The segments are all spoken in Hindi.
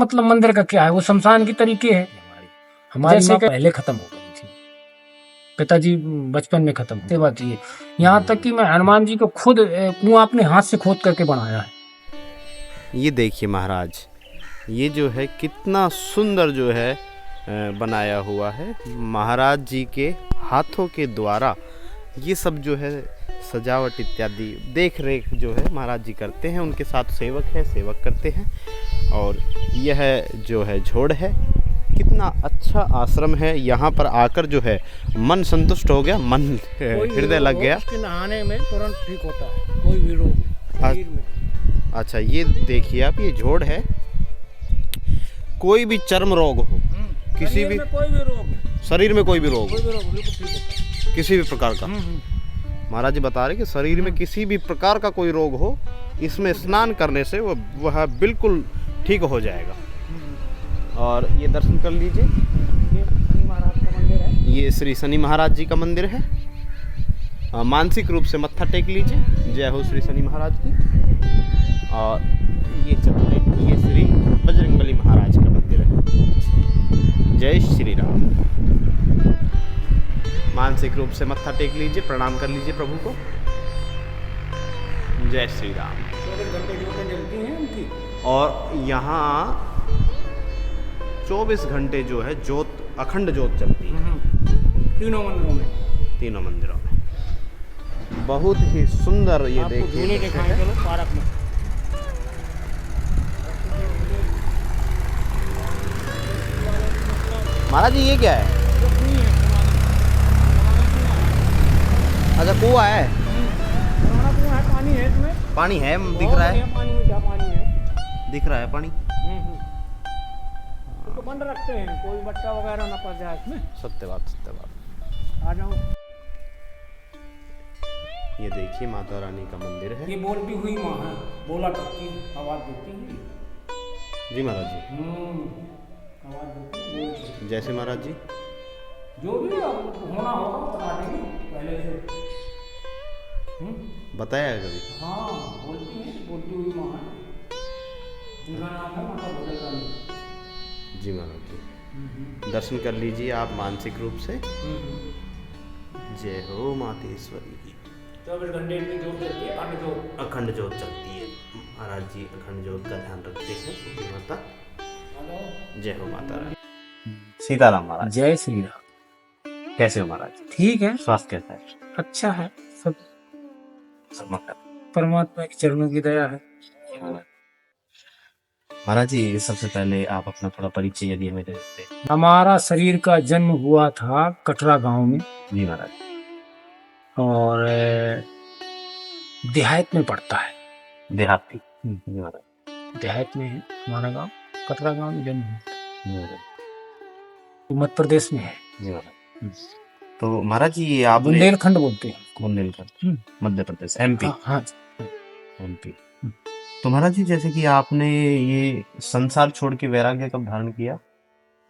मतलब मंदिर का क्या है, वो शमशान की तरीके है। हमारी माँ पहले खत्म हो गई थी, पिताजी बचपन में खत्म हुए। बात ये यहाँ तक कि मैं हनुमान जी को खुद कुआं अपने हाथ से खोद करके बनाया है। ये देखिए महाराज, ये जो है कितना सुंदर जो है बनाया हुआ है महाराज जी के हाथों के द्वारा। ये सब जो है सजावट इत्यादि देख रेख जो है महाराज जी करते हैं, उनके साथ सेवक है, सेवक करते हैं। और यह जो है झोड़ है, कितना अच्छा आश्रम है। यहाँ पर आकर जो है मन संतुष्ट हो गया, मन हृदय लग गया। नहाने में तुरंत ठीक होता है कोई भी रोग शरीर में। अच्छा ये देखिए आप, ये झोड़ है, कोई भी चर्म रोग हो, किसी भी कोई भी रोग, शरीर में कोई भी रोग बिल्कुल ठीक होता है, किसी भी प्रकार का। महाराज जी बता रहे कि शरीर में किसी भी प्रकार का कोई रोग हो, इसमें स्नान करने से वह बिल्कुल ठीक हो जाएगा। और ये दर्शन कर लीजिए, ये शनि महाराज का मंदिर है। ये श्री शनि महाराज जी का मंदिर है। मानसिक रूप से मत्था टेक लीजिए, जय हो श्री शनि महाराज की। और ये चलते, ये श्री बजरंगबली महाराज का मंदिर है। जय श्री राम। मानसिक रूप से मत्था टेक लीजिए, प्रणाम कर लीजिए प्रभु को। जय श्री राम। 24 घंटे ज्योतें जलती हैं उनकी। और यहाँ 24 घंटे जो है ज्योत, अखंड ज्योत चलती है तीनों मंदिरों में। तीनों मंदिरों में। बहुत ही सुंदर। ये देखिए झूले दिखाएं चलो पार्क में। महाराज जी ये क्या है? अच्छा कुआं है, पुराना कुआं है, पानी है इसमें, पानी है, दिख रहा है, पानी में क्या पानी है, दिख रहा है पानी। तो बंद रखते हैं, कोई बच्चा वगैरह ना पड़ जाए इसमें। सत्य बात, सत्य बात। आ जाओ। ये देखिए माता रानी का मंदिर है। ये बोलती हुई माँ है, बोला करती है, आवाज देती है। जी महाराज जी, आवाज देती है। जैसे महाराज जी जो भी होना होगा बता देंगे पहले से। बताया है कभी? हाँ बोलती है, बोलती हुई माँ है, उनका नाम है माता बजरंगी। जी महाराज जी, दर्शन कर लीजिए आप मानसिक रूप से। जय हो मातेश्वरी की। 24 घंटे इनकी जोत चलती है, अखंड ज्योत चलती है। महाराज जी अखंड ज्योत का ध्यान रखते हैं। सती माता जय हो माता रानी। सीताराम महाराज। जय श्री राम। कैसे हो महाराज? ठीक है, स्वास्थ्य कैसा है? अच्छा है सब, सब परमात्मा के चरणों की दया है। महाराज जी सबसे पहले आप अपना थोड़ा परिचय यदि हमें दे देते। हमारा शरीर का जन्म हुआ था कटरा गांव में। जी महाराज। और देहात में पड़ता है। देहाती। जी महाराज। देहात में है हमारा गांव, कटरा गांव में जन्म हुआ। जी महाराज। मध्य प्रदेश में है। जी महाराज। तो महाराज जी आप बुंदेलखंड बोलते हैं। बुंदेलखंड मध्य प्रदेश, एमपी। हाँ एमपी। तो महाराज जी जैसे कि आपने ये संसार छोड़ के वैराग्य कब धारण किया?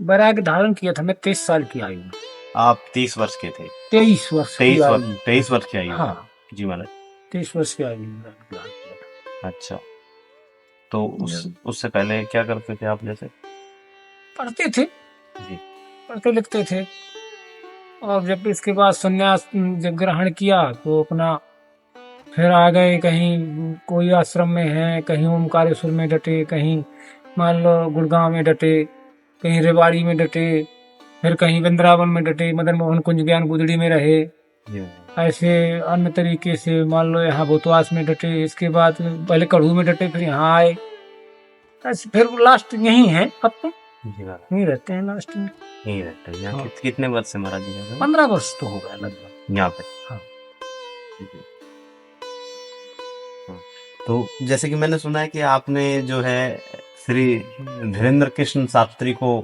वैराग्य धारण किया था मैं 23 साल की आयु में। आप 30 वर्ष के थे? 23 वर्ष की आयु। 23 वर्ष की आयु। हाँ जी महाराज। 23 वर्ष की आयु में धारण किया था। अच्छा, तो उससे पहले क्या करते थे आप? जैसे पढ़ते थे जी, पढ़ते लिखते थे। और जब इसके बाद संन्यास जब ग्रहण किया तो अपना फिर आ गए, कहीं कोई आश्रम में है, कहीं ओमकारेश्वर में डटे, कहीं मान लो गुड़गांव में डटे, कहीं रेवाड़ी में डटे, फिर कहीं वृंदावन में डटे, मदन मोहन कुंज ज्ञान गुदड़ी में रहे। ऐसे अन्य तरीके से मान लो यहाँ भूतवास में डटे, इसके बाद पहले कड़ू में डटे, फिर यहाँ आए, ऐसे फिर लास्ट यही है। अब तो यहीं रहते हैं, लास्ट में यहीं रहते हैं। यहाँ कितने वर्ष से महाराज जी? 15 वर्ष तो हो गया लगभग यहाँ पे। हाँ। तो जैसे कि मैंने सुना है कि आपने जो है श्री धीरेन्द्र कृष्ण शास्त्री को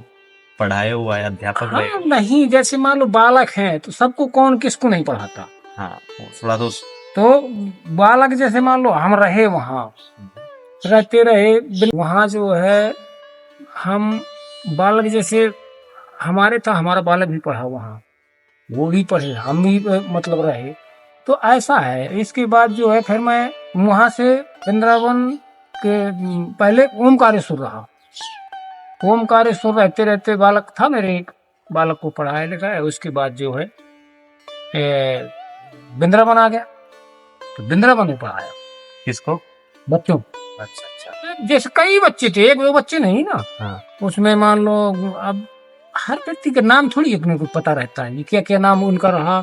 पढ़ाया हुआ है, अध्यापक रहे। हाँ, नहीं जैसे मान लो बालक हैं तो सबको कौन किसको नहीं पढ़ाता। हाँ थोड़ा तो बालक जैसे मान लो हम रहे वहाँ, रहते रहे वहाँ, जो है हम बालक जैसे हमारे था, हमारा बालक भी पढ़ा वहाँ, वो भी पढ़े, हम भी मतलब रहे। तो ऐसा है। इसके बाद जो है फिर मैं वहाँ से वृंदावन के पहले ओमकारेश्वर रहा, ओमकारेश्वर रहते रहते बालक था मेरे, एक बालक को पढ़ाया लिखाया, उसके बाद जो है वृंदावन आ गया, तो वृंदावन में पढ़ाया किसको? बच्चों। अच्छा अच्छा। जैसे कई बच्चे थे, एक दो बच्चे नहीं ना, हाँ। उसमें मान लो अब हर व्यक्ति का नाम थोड़ी अपने को पता रहता है, क्या क्या नाम उनका रहा।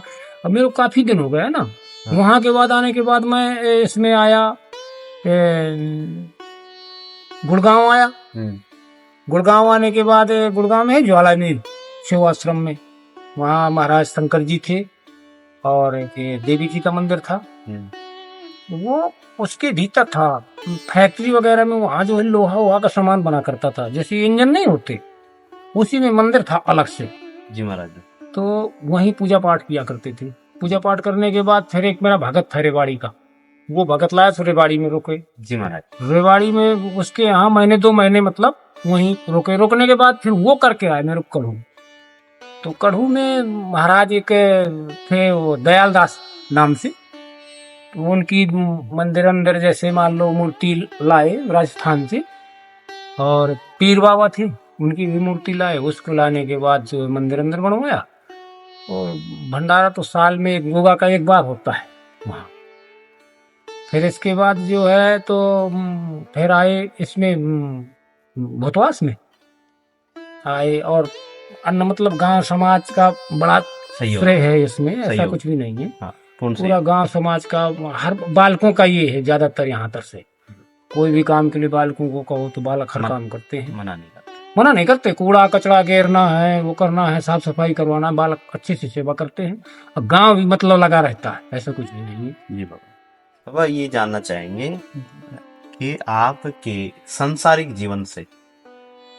अब मेरे को काफी दिन हो गया ना। हाँ। वहां के बाद आने के बाद मैं इसमें आया, गुड़गांव आया। गुड़गांव आने के बाद गुड़गांव में है ज्वालामीर शिवाश्रम में, वहाँ महाराज शंकर जी थे और एक देवी जी का मंदिर था। वो उसके भीतर था, फैक्ट्री वगैरह में वहाँ जो है लोहा वहा का सामान बना करता था, जैसे इंजन नहीं होते, उसी में मंदिर था अलग से। जी महाराज। तो वहीं पूजा पाठ किया करते थे। पूजा पाठ करने के बाद फिर एक मेरा भगत था रेवाड़ी का, वो भगत लाया तो रेवाड़ी में रुके। जी महाराज। रेवाड़ी में उसके यहाँ महीने 2 महीने मतलब वहीं रुके। रुकने के बाद फिर वो करके आए मेरे कढ़ू। तो कढ़ू में महाराज एक थे वो दयाल दास नाम से, तो उनकी मंदिर अंदर जैसे मान लो मूर्ति लाए राजस्थान से, और पीर बाबा थे उनकी भी मूर्ति लाए। उसको लाने के बाद जो मंदिर अंदर बनवाया, और भंडारा तो साल में योगा का एक बार होता है वहाँ। फिर इसके बाद जो है तो फिर आए इसमें भूतवास में आए, और अन्य मतलब गांव समाज का बड़ा श्रेय है इसमें, ऐसा कुछ भी नहीं है। हाँ, पूरा गांव समाज का, हर बालकों का ये है ज्यादातर। यहाँ तक से कोई भी काम के लिए बालकों को कहो तो बालक हर काम करते हैं, मना नहीं करते। कूड़ा कचरा घेरना है, वो करना है, साफ सफाई करवाना है, बालक अच्छे से सेवा करते हैं। और गांव भी मतलब लगा रहता है, ऐसा कुछ भी नहीं है। जी बाबा। अब ये जानना चाहेंगे कि आपके सांसारिक जीवन से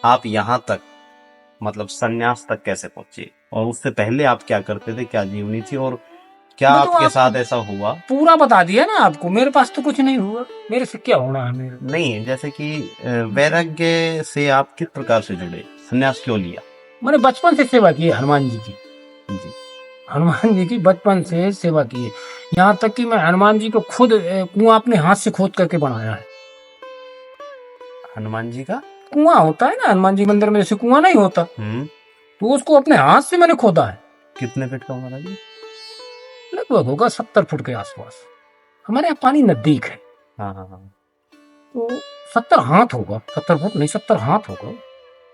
आप यहाँ तक मतलब संन्यास तक कैसे पहुंचे, और उससे पहले आप क्या करते थे, क्या जीवनी थी, और क्या आपके साथ ऐसा हुआ? पूरा बता दिया ना आपको, मेरे पास तो कुछ नहीं हुआ, मेरे से क्या होना है। मेरे नहीं, जैसे कि वैराग्य से आप किस प्रकार से जुड़े, संन्यास क्यों लिया? मैंने बचपन से सेवा की है हनुमान जी की। जी। हनुमान जी की बचपन से सेवा की है, यहाँ तक कि मैं हनुमान जी को खुद कुआं अपने हाथ से खोद करके बनाया है। हनुमान जी का कुआं होता है ना, हनुमान जी मंदिर में जैसे कुआं नहीं होता, तो उसको अपने हाथ से मैंने खोदा है। कितने फीट का महाराज? लगभग होगा 70 फुट के आसपास। हमारे यहाँ पानी नजदीक है। हाँ हाँ हाँ। तो 70 हाथ होगा, 70 फुट नहीं, 70 हाथ होगा।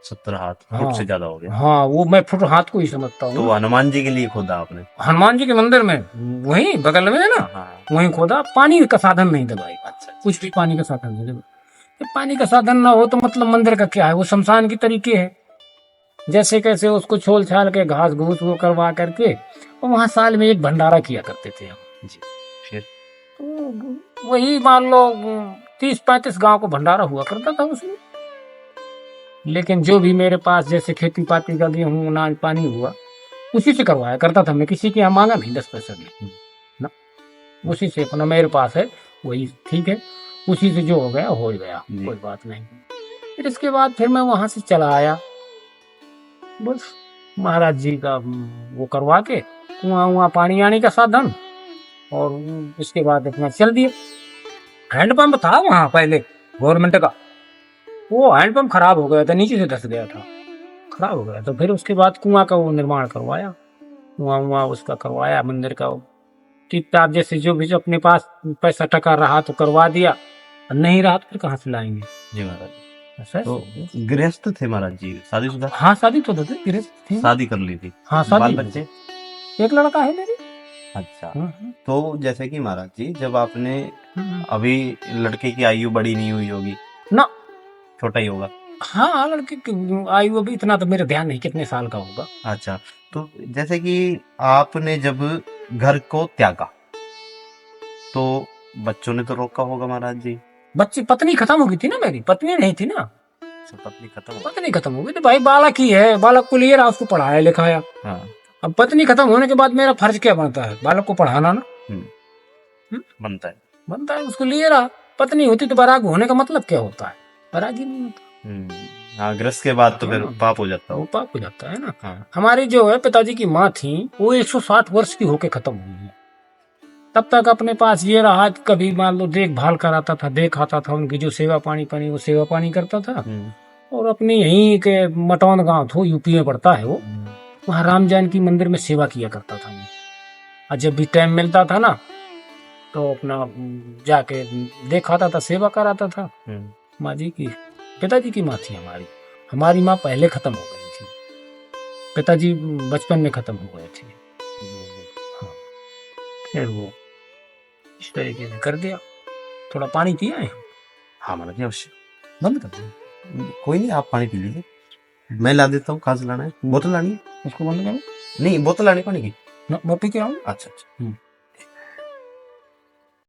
70 हाथ, हाँ, फुट से ज्यादा हो गया। हाँ, वो मैं फुट हाथ को ही समझता हूँ। तो हनुमान जी के लिए खोदा आपने? हनुमान जी के मंदिर में वही बगल में है ना। हाँ। वहीं खोदा। पानी का साधन नहीं दबाई। अच्छा। कुछ भी पानी का साधन नहीं दबाई। पानी का साधन ना हो तो मतलब मंदिर का क्या है, वो शमशान की तरीके है। जैसे कैसे उसको छोल छाल के घास घूस वो करवा करके, और वहाँ साल में एक भंडारा किया करते थे हम। जी। फिर तो वही मान लो 30-35 गांव को भंडारा हुआ करता था उसमें। लेकिन जो भी मेरे पास जैसे खेती पाती का गेहूं अनाज पानी हुआ, उसी से करवाया करता था मैं। किसी के यहाँ मांगा नहीं 10 पैसा भी ना, उसी से अपना मेरे पास है वही ठीक है, उसी से जो हो गया हो गया, कोई बात नहीं। फिर इसके बाद फिर मैं वहां से चला आया, बस महाराज जी का वो करवा के कुआं पानी आने का साधन, और इसके बाद अपना चल दिया। हैंडपंप था वहां पहले गवर्नमेंट का, वो हैंडपंप खराब हो गया था, नीचे से धस गया था, खराब हो गया। तो फिर उसके बाद कुआं का वो निर्माण करवाया, कुआं उसका करवाया, मंदिर का ठीक ठाक जैसे जो भी जो अपने पास पैसा टका रहा तो करवा दिया, नहीं रहा तो फिर कहाँ से लाएंगे। जी महाराज। तो गृहस्थ थे महाराज जी, शादीशुदा? हाँ, शादी तो थे, गृहस्थ थे। शादी कर ली थी? हाँ, शादी। बाल बच्चे? एक लड़का है मेरी। अच्छा। तो जैसे कि महाराज जी, जब आपने अभी लड़के की आयु बड़ी नहीं हुई होगी ना, छोटा ही होगा? हाँ, लड़के की आयु अभी इतना तो मेरे ध्यान नहीं कितने साल का होगा। अच्छा। तो जैसे कि आपने जब घर को त्यागा तो बच्चों ने तो रोका होगा महाराज जी? बच्ची पत्नी खत्म हो गई थी ना, मेरी पत्नी नहीं थी ना। पत्नी खत्म हो गई तो भाई बालक ही है, बालक को लिए रहा, उसको पढ़ाया लिखाया। हाँ। अब पत्नी खत्म होने के बाद मेरा फर्ज क्या बनता है, बालक को पढ़ाना ना। बनता है उसको लिए रहा। पत्नी होती तो बैराग होने का मतलब क्या होता है, बैरागी नहीं होता। हाँ, ग्रस्त के बाद तो फिर पाप हो जाता है। वो पाप हो जाता है ना। हाँ। हमारी जो है पिताजी की माँ थी, वो 160 वर्ष की होके खत्म हुई है। तब तक अपने पास ये रहा, कभी मान लो देखभाल कराता था, देख आता था, उनकी जो सेवा पानी वो सेवा पानी करता था। और अपने यहीं के मटौन गांव था, यूपी में पड़ता है वो। वहाँ राम जानकी मंदिर में सेवा किया करता था मैं। और जब भी टाइम मिलता था ना तो अपना जाके देख आता था, सेवा कराता था। माँ जी की, पिताजी की माँ थी हमारी। हमारी माँ पहले खत्म हो गई थी, पिताजी बचपन में खत्म हो गए थे। हाँ, फिर वो इस तरीके से कर दिया। थोड़ा पानी पिया है, हाँ महाराज जी अवश्य। बंद कर दिया। कोई नहीं, आप पानी पी लीजिए, मैं ला देता हूँ। कहाँ से लाना है? बोतल लानी है? उसको बंद करो नहीं, बोतल लानी पानी की। मैं पी के आऊँ। अच्छा अच्छा।